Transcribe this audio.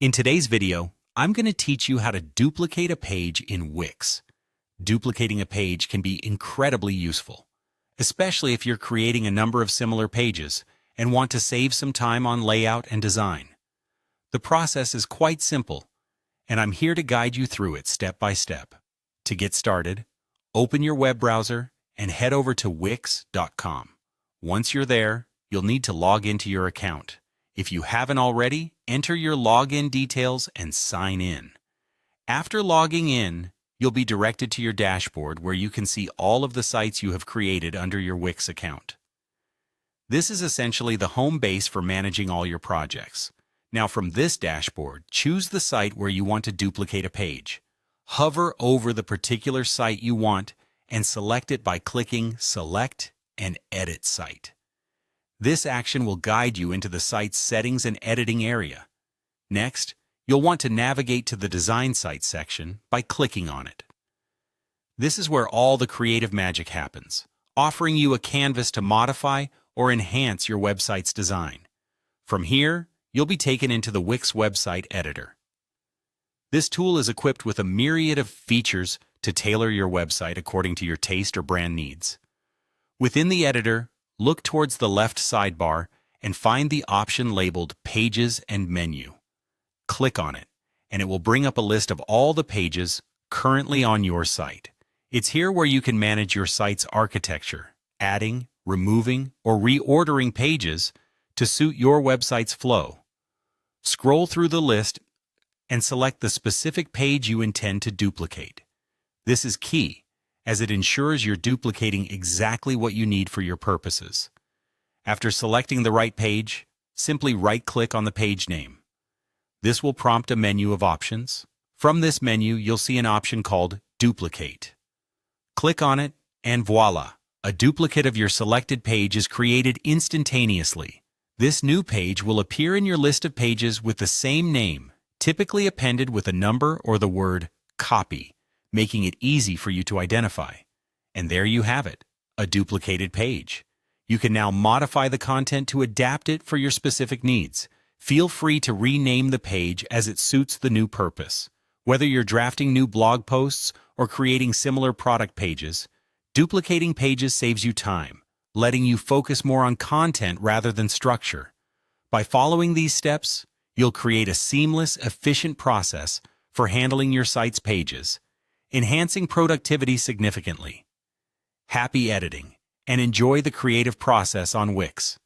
In today's video, I'm going to teach you how to duplicate a page in Wix. Duplicating a page can be incredibly useful, especially if you're creating a number of similar pages and want to save some time on layout and design. The process is quite simple, and I'm here to guide you through it step by step. To get started, open your web browser and head over to wix.com. Once you're there, you'll need to log into your account. If you haven't already, enter your login details and sign in. After logging in, you'll be directed to your dashboard where you can see all of the sites you have created under your Wix account. This is essentially the home base for managing all your projects. Now from this dashboard, choose the site where you want to duplicate a page. Hover over the particular site you want and select it by clicking Select and Edit Site. This action will guide you into the site's settings and editing area. Next, you'll want to navigate to the Design Site section by clicking on it. This is where all the creative magic happens, offering you a canvas to modify or enhance your website's design. From here, you'll be taken into the Wix website editor. This tool is equipped with a myriad of features to tailor your website according to your taste or brand needs. Within the editor, look towards the left sidebar and find the option labeled Pages and Menu. Click on it, and it will bring up a list of all the pages currently on your site. It's here where you can manage your site's architecture, adding, removing, or reordering pages to suit your website's flow. Scroll through the list and select the specific page you intend to duplicate. This is key, as it ensures you're duplicating exactly what you need for your purposes. After selecting the right page, simply right-click on the page name. This will prompt a menu of options. From this menu, you'll see an option called Duplicate. Click on it, and voila! A duplicate of your selected page is created instantaneously. This new page will appear in your list of pages with the same name, typically appended with a number or the word Copy, making it easy for you to identify. And there you have it, a duplicated page. You can now modify the content to adapt it for your specific needs. Feel free to rename the page as it suits the new purpose. Whether you're drafting new blog posts or creating similar product pages, duplicating pages saves you time, letting you focus more on content rather than structure. By following these steps, you'll create a seamless, efficient process for handling your site's pages, enhancing productivity significantly. Happy editing, and enjoy the creative process on Wix.